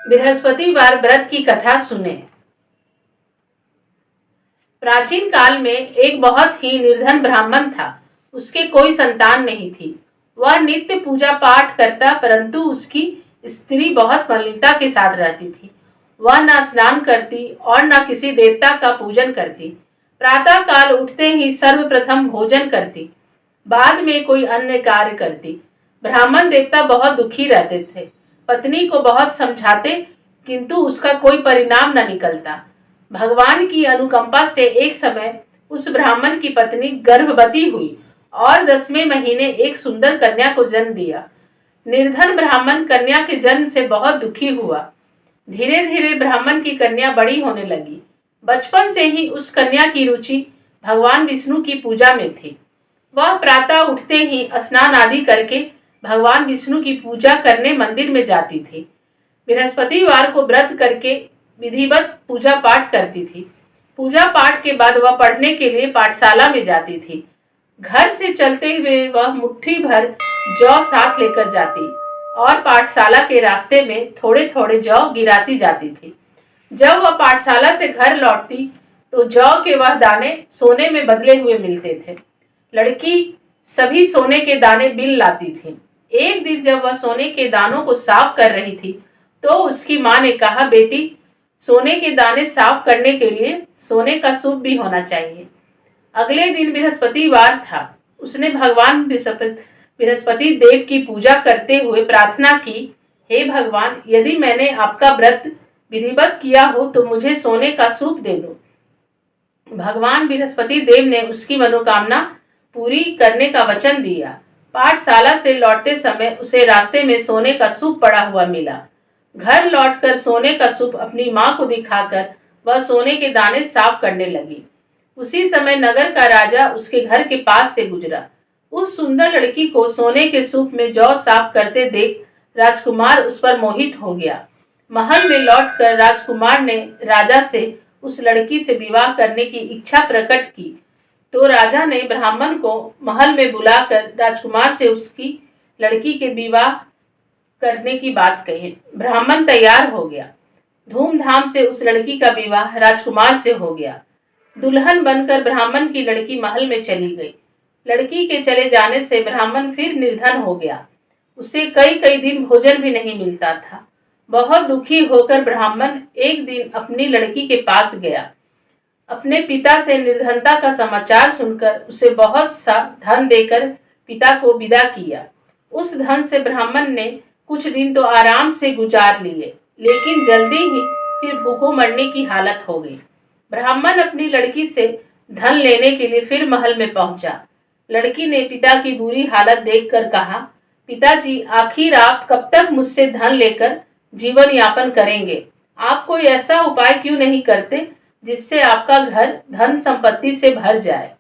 बृहस्पतिवार व्रत की कथा सुने। प्राचीन काल में एक बहुत ही निर्धन ब्राह्मण था। उसके कोई संतान नहीं थी। वह नित्य पूजा पाठ करता, परंतु उसकी स्त्री बहुत मलिनता के साथ रहती थी। वह न स्नान करती और न किसी देवता का पूजन करती। प्रातः काल उठते ही सर्वप्रथम भोजन करती, बाद में कोई अन्य कार्य करती। ब्राह्मण देवता बहुत दुखी रहते थे। पत्नी को बहुत समझाते, किंतु उसका कोई परिणाम न निकलता। भगवान की अनुकंपा से एक समय उस ब्राह्मण की पत्नी गर्भवती हुई और 10वें महीने एक सुंदर कन्या को जन्म दिया। निर्धन ब्राह्मण कन्या के जन्म से बहुत दुखी हुआ। धीरे धीरे ब्राह्मण की कन्या बड़ी होने लगी। बचपन से ही उस कन्या की रुचि भगवान विष्णु की पूजा में थी। वह प्रातः उठते ही स्नान आदि करके भगवान विष्णु की पूजा करने मंदिर में जाती थी। बृहस्पतिवार को व्रत करके विधिवत पूजा पाठ करती थी। पूजा पाठ के बाद वह पढ़ने के लिए पाठशाला में जाती थी। घर से चलते हुए वह मुट्ठी भर जौ साथ लेकर जाती और पाठशाला के रास्ते में थोड़े थोड़े जौ गिराती जाती थी। जब वह पाठशाला से घर लौटती तो जौ के वह दाने सोने में बदले हुए मिलते थे। लड़की सभी सोने के दाने बिन लाती थी। एक दिन जब वह सोने के दानों को साफ कर रही थी तो उसकी माँ ने कहा, बेटी, सोने के दाने साफ करने के लिए सोने का सूप भी होना चाहिए। अगले दिन बृहस्पतिवार था। उसने भगवान बृहस्पति देव की पूजा करते हुए प्रार्थना की, हे भगवान, यदि मैंने आपका व्रत विधिवत किया हो तो मुझे सोने का सूप दे दो। भगवान बृहस्पति देव ने उसकी मनोकामना पूरी करने का वचन दिया। पाठशाला से लौटते समय उसे रास्ते में सोने का सूप पड़ा हुआ मिला। घर लौटकर सोने का सूप अपनी माँ को दिखाकर वह सोने के दाने साफ करने लगी। उसी समय नगर का राजा उसके घर के पास से गुजरा। उस सुंदर लड़की को सोने के सूप में जौ साफ करते देख राजकुमार उस पर मोहित हो गया। महल में लौटकर राजकुमार ने राजा से उस लड़की से विवाह करने की इच्छा प्रकट की तो राजा ने ब्राह्मण को महल में बुलाकर राजकुमार से उसकी लड़की के विवाह करने की बात कही। ब्राह्मण तैयार हो गया। धूमधाम से उस लड़की का विवाह राजकुमार से हो गया। दुल्हन बनकर ब्राह्मण की लड़की महल में चली गई। लड़की के चले जाने से ब्राह्मण फिर निर्धन हो गया। उसे कई कई दिन भोजन भी नहीं मिलता था। बहुत दुखी होकर ब्राह्मण एक दिन अपनी लड़की के पास गया। अपने पिता से निर्धनता का समाचार सुनकर उसे बहुत सा धन देकर पिता को विदा किया। उस धन से ब्राह्मण ने कुछ दिन तो आराम से गुजार लिए, लेकिन जल्दी ही फिर भूखों मरने की हालत हो गई। ब्राह्मण अपनी लड़की से धन लेने के लिए फिर महल में पहुंचा। लड़की ने पिता की बुरी हालत देखकर कहा, पिताजी, आखिर आप कब तक मुझसे धन लेकर जीवन यापन करेंगे? आप कोई ऐसा उपाय क्यों नहीं करते जिससे आपका घर धन संपत्ति से भर जाए?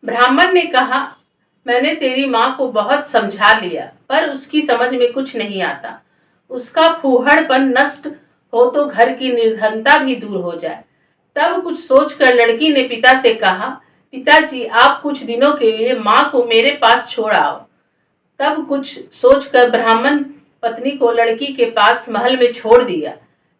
ब्राह्मण ने कहा, मैंने तेरी माँ को बहुत समझा लिया, पर उसकी समझ में कुछ नहीं आता। उसका फूहड़पन नष्ट हो तो घर की निर्धनता भी दूर हो जाए। तब कुछ सोचकर लड़की ने पिता से कहा, पिताजी, आप कुछ दिनों के लिए माँ को मेरे पास छोड़ आओ। तब कुछ सोचकर ब्राह्मण पत्नी को लड़की के पास महल में छोड़ दिया।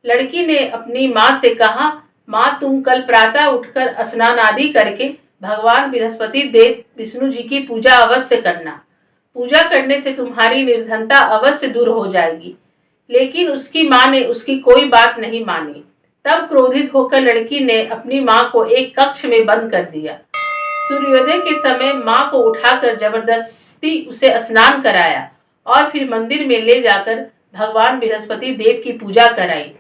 लड़की ने अपनी माँ से कहा, माँ, तुम कल प्रातः उठकर स्नान आदि करके भगवान बृहस्पति देव विष्णु जी की पूजा अवश्य करना। पूजा करने से तुम्हारी निर्धनता अवश्य दूर हो जाएगी। लेकिन उसकी माँ ने उसकी कोई बात नहीं मानी। तब क्रोधित होकर लड़की ने अपनी माँ को एक कक्ष में बंद कर दिया। सूर्योदय के समय माँ को उठाकर जबरदस्ती उसे स्नान कराया और फिर मंदिर में ले जाकर भगवान बृहस्पति देव की पूजा कराई।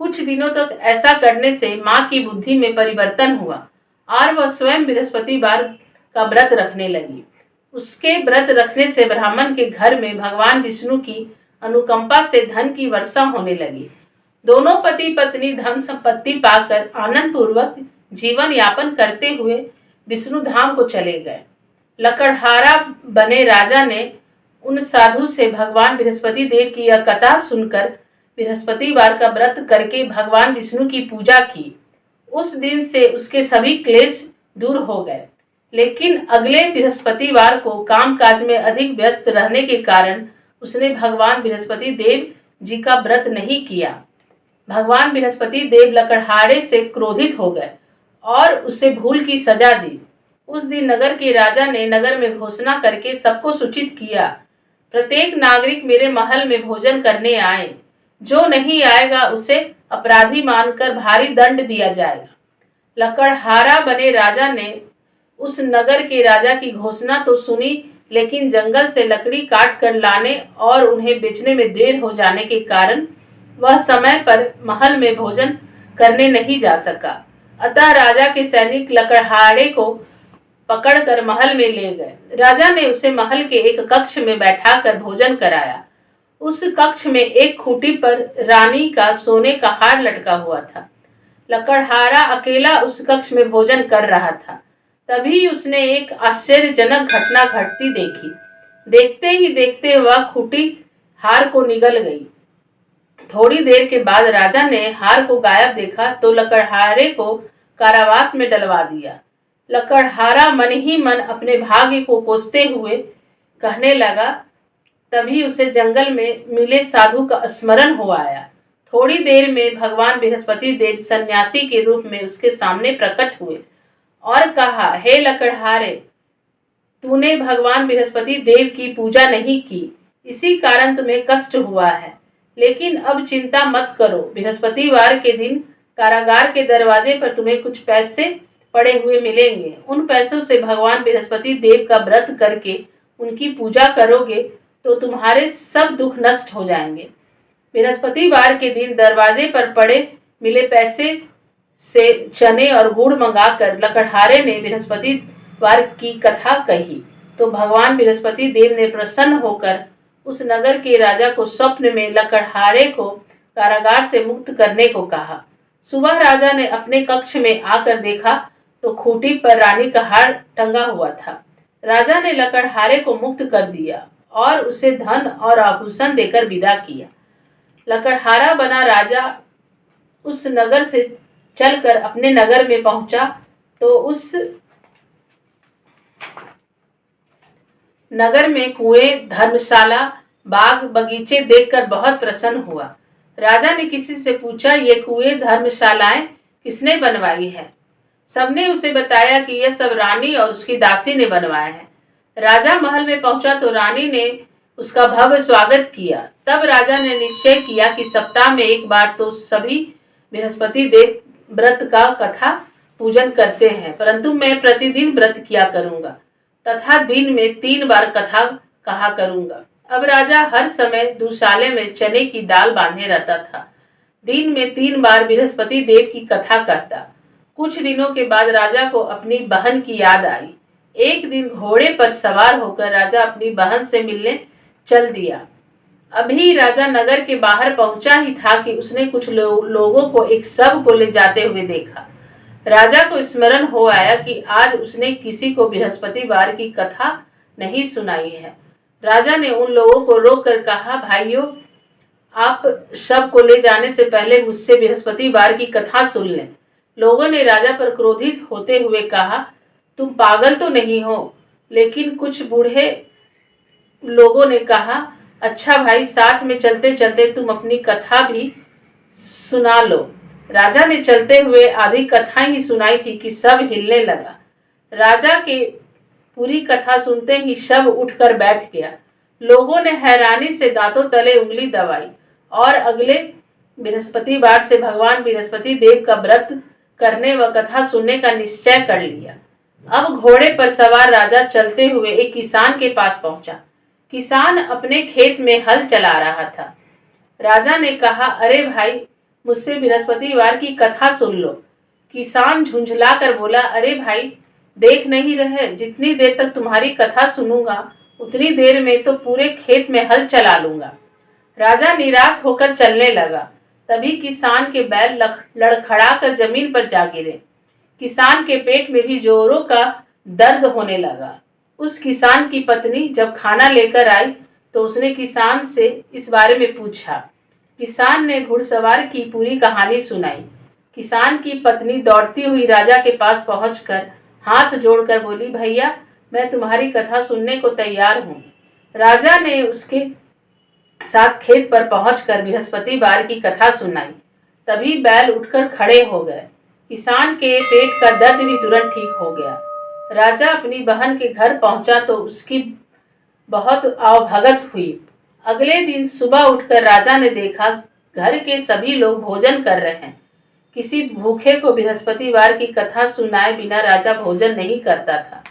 कुछ दिनों तक ऐसा करने से माँ की बुद्धि में परिवर्तन हुआ और वह स्वयं बृहस्पतिवार का व्रत रखने लगी। उसके व्रत रखने से ब्राह्मण के घर में भगवान विष्णु की अनुकंपा से धन की वर्षा होने लगी। दोनों पति पत्नी धन संपत्ति पाकर आनंद पूर्वक जीवन यापन करते हुए विष्णु धाम को चले गए। लकड़हारा बने राजा ने उन साधु से भगवान बृहस्पति देव की यह कथा सुनकर बृहस्पतिवार का व्रत करके भगवान विष्णु की पूजा की। उस दिन से उसके सभी क्लेश दूर हो गए। लेकिन अगले बृहस्पतिवार को कामकाज में अधिक व्यस्त रहने के कारण उसने भगवान बृहस्पति देव जी का व्रत नहीं किया। भगवान बृहस्पति देव लकड़हारे से क्रोधित हो गए और उसे भूल की सजा दी। उस दिन नगर के राजा ने नगर में घोषणा करके सबको सूचित किया, प्रत्येक नागरिक मेरे महल में भोजन करने आए, जो नहीं आएगा उसे अपराधी मानकर भारी दंड दिया जाएगा। लकड़हारा बने राजा ने उस नगर के राजा की घोषणा तो सुनी, लेकिन जंगल से लकड़ी काट कर लाने और उन्हें बेचने में देर हो जाने के कारण वह समय पर महल में भोजन करने नहीं जा सका। अतः राजा के सैनिक लकड़हारे को पकड़कर महल में ले गए। राजा ने उसे महल के एक कक्ष में बैठाकर भोजन कराया। उस कक्ष में एक खूंटी पर रानी का सोने का हार लटका हुआ था। लकड़हारा अकेला उस कक्ष में भोजन कर रहा था। तभी उसने एक आश्चर्यजनक घटना घटती देखी। देखते ही देखते वह खूंटी हार को निगल गई। थोड़ी देर के बाद राजा ने हार को गायब देखा तो लकड़हारे को कारावास में डलवा दिया। लकड़हारा मन ही मन अपने भाग्य को कोसते हुए कहने लगा। तभी उसे जंगल में मिले साधु का स्मरण हो आया। थोड़ी देर में भगवान बृहस्पति देव सन्यासी के रूप में उसके सामने प्रकट हुए और कहा, हे लकड़हारे, तूने भगवान बृहस्पति देव की पूजा नहीं की, इसी कारण तुम्हें कष्ट हुआ है। लेकिन अब चिंता मत करो, बृहस्पतिवार के दिन कारागार के दरवाजे पर तुम्हें कुछ पैसे पड़े हुए मिलेंगे। उन पैसों से भगवान बृहस्पति देव का व्रत करके उनकी पूजा करोगे तो तुम्हारे सब दुख नष्ट हो जाएंगे। बृहस्पतिवार के दिन दरवाजे पर पड़े मिले पैसे से चने और गुड़ मंगाकर लकड़हारे ने बृहस्पतिवार की कथा कही तो भगवान बृहस्पति देव ने प्रसन्न होकर उस नगर के राजा को स्वप्न में लकड़हारे को कारागार से मुक्त करने को कहा। सुबह राजा ने अपने कक्ष में आकर देखा तो खूंटी पर रानी का हार टंगा हुआ था। राजा ने लकड़हारे को मुक्त कर दिया और उसे धन और आभूषण देकर विदा किया। लकड़हारा बना राजा उस नगर से चलकर अपने नगर में पहुंचा तो उस नगर में कुएं, धर्मशाला, बाग बगीचे देखकर बहुत प्रसन्न हुआ। राजा ने किसी से पूछा, ये कुएं, धर्मशालाएं किसने बनवाई है? सबने उसे बताया कि यह सब रानी और उसकी दासी ने बनवाया है। राजा महल में पहुंचा तो रानी ने उसका भव्य स्वागत किया। तब राजा ने निश्चय किया कि सप्ताह में एक बार तो सभी बृहस्पति देव व्रत का कथा पूजन करते हैं, परंतु मैं प्रतिदिन व्रत किया करूंगा तथा दिन में 3 बार कथा कहा करूंगा। अब राजा हर समय दुशाले में चने की दाल बांधे रहता था। दिन में 3 बार बृहस्पति देव की कथा करता। कुछ दिनों के बाद राजा को अपनी बहन की याद आई। एक दिन घोड़े पर सवार होकर राजा अपनी बहन से मिलने चल दिया। अभी राजा नगर के बाहर पहुंचा ही था कि उसने कुछ लोगों को एक शव को ले जाते हुए देखा। राजा को स्मरण हो आया कि आज उसने किसी को बृहस्पतिवार की कथा नहीं सुनाई है। राजा ने उन लोगों को रोककर कहा, भाइयों, आप शव को ले जाने से पहले मुझसे बृहस्पतिवार की कथा सुन लें। लोगों ने राजा पर क्रोधित होते हुए कहा, तुम पागल तो नहीं हो? लेकिन कुछ बूढ़े लोगों ने कहा, अच्छा भाई, साथ में चलते चलते तुम अपनी कथा भी सुना लो। राजा ने चलते हुए आधी कथा ही सुनाई थी कि सब हिलने लगा। राजा के पूरी कथा सुनते ही शव उठकर बैठ गया। लोगों ने हैरानी से दांतों तले उंगली दबाई और अगले बृहस्पतिवार से भगवान बृहस्पति देव का व्रत करने व कथा सुनने का निश्चय कर लिया। अब घोड़े पर सवार राजा चलते हुए एक किसान के पास पहुंचा। किसान अपने खेत में हल चला रहा था। राजा ने कहा, अरे भाई, मुझसे बृहस्पतिवार की कथा सुन लो। किसान झुंझला कर बोला, अरे भाई, देख नहीं रहे, जितनी देर तक तुम्हारी कथा सुनूंगा उतनी देर में तो पूरे खेत में हल चला लूंगा। राजा निराश होकर चलने लगा। तभी किसान के बैल लड़खड़ा कर जमीन पर जा गिरे। किसान के पेट में भी जोरों का दर्द होने लगा। उस किसान की पत्नी जब खाना लेकर आई तो उसने किसान से इस बारे में पूछा। किसान ने घुड़सवार की पूरी कहानी सुनाई। किसान की पत्नी दौड़ती हुई राजा के पास पहुंचकर हाथ जोड़कर बोली, भैया, मैं तुम्हारी कथा सुनने को तैयार हूँ। राजा ने उसके साथ खेत पर पहुंचकर बृहस्पतिवार की कथा सुनाई। तभी बैल उठकर खड़े हो गए। किसान के पेट का दर्द भी तुरंत ठीक हो गया। राजा अपनी बहन के घर पहुंचा तो उसकी बहुत आवभगत हुई। अगले दिन सुबह उठकर राजा ने देखा घर के सभी लोग भोजन कर रहे हैं। किसी भूखे को बृहस्पतिवार की कथा सुनाए बिना राजा भोजन नहीं करता था।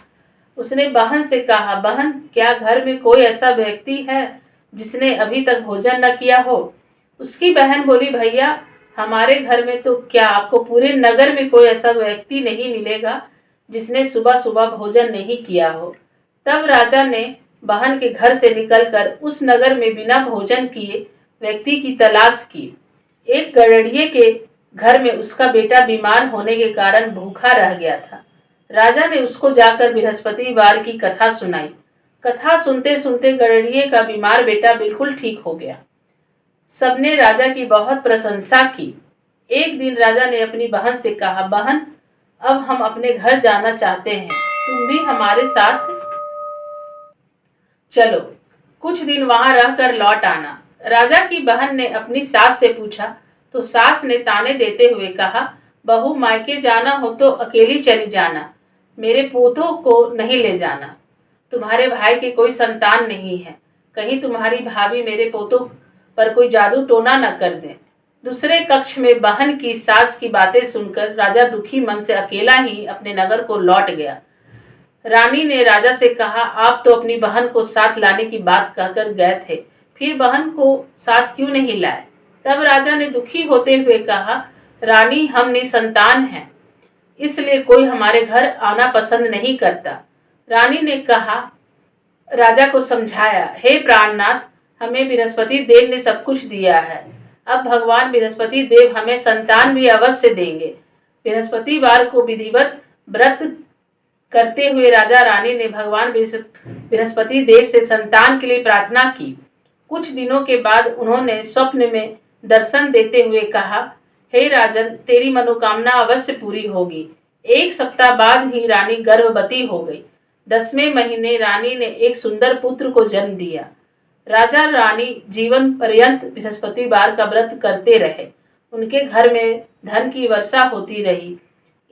उसने बहन से कहा, बहन, क्या घर में कोई ऐसा व्यक्ति है जिसने अभी तक भोजन न किया हो? उसकी बहन बोली, भैया, हमारे घर में तो क्या, आपको पूरे नगर में कोई ऐसा व्यक्ति नहीं मिलेगा जिसने सुबह सुबह भोजन नहीं किया हो। तब राजा ने बहन के घर से निकलकर उस नगर में बिना भोजन किए व्यक्ति की तलाश की। एक गड़रिये के घर में उसका बेटा बीमार होने के कारण भूखा रह गया था। राजा ने उसको जाकर बृहस्पतिवार की कथा सुनाई। कथा सुनते सुनते गड़रिये का बीमार बेटा बिल्कुल ठीक हो गया। सबने राजा की बहुत प्रशंसा की। एक दिन राजा ने अपनी बहन से कहा, बहन, अब हम अपने घर जाना चाहते हैं, तुम भी हमारे साथ चलो, कुछ दिन वहां रहकर लौट आना। राजा की बहन ने अपनी सास से पूछा तो सास ने ताने देते हुए कहा, बहू, मायके जाना हो तो अकेली चली जाना, मेरे पोतों को नहीं ले जाना। तुम्हारे भाई के कोई संतान नहीं है, कहीं तुम्हारी भाभी मेरे पोतों पर कोई जादू टोना न कर दे। दूसरे कक्ष में बहन की सास की बातें सुनकर राजा दुखी मन से अकेला ही अपने नगर को लौट गया। रानी ने राजा से कहा, आप तो अपनी बहन को साथ लाने की बात कहकर गए थे, फिर बहन को साथ क्यों नहीं लाए? तब राजा ने दुखी होते हुए कहा, रानी, हम निसंतान हैं, इसलिए कोई हमारे घर आना पसंद नहीं करता। रानी ने कहा, राजा को समझाया, हे प्राणनाथ, हमें बृहस्पति देव ने सब कुछ दिया है, अब भगवान बृहस्पति देव हमें संतान भी अवश्य देंगे। बृहस्पतिवार को विधिवत व्रत करते हुए राजा रानी ने भगवान बृहस्पति देव से संतान के लिए प्रार्थना की। कुछ दिनों के बाद उन्होंने स्वप्न में दर्शन देते हुए कहा, हे राजन, तेरी मनोकामना अवश्य पूरी होगी। एक सप्ताह बाद ही रानी गर्भवती हो गई। 10वें महीने रानी ने एक सुंदर पुत्र को जन्म दिया। राजा रानी जीवन पर्यंत बृहस्पतिवार का व्रत करते रहे। उनके घर में धन की वर्षा होती रही।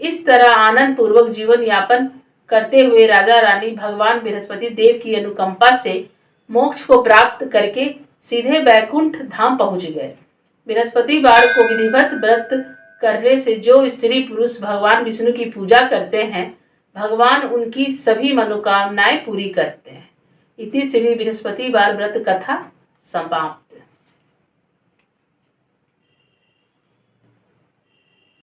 इस तरह आनंद पूर्वक जीवन यापन करते हुए राजा रानी भगवान बृहस्पति देव की अनुकंपा से मोक्ष को प्राप्त करके सीधे बैकुंठ धाम पहुंच गए। बृहस्पतिवार को विधिवत व्रत करने से जो स्त्री पुरुष भगवान विष्णु की पूजा करते हैं, भगवान उनकी सभी मनोकामनाएं पूरी करते हैं। इति श्री बृहस्पतिवार व्रत कथा समाप्त।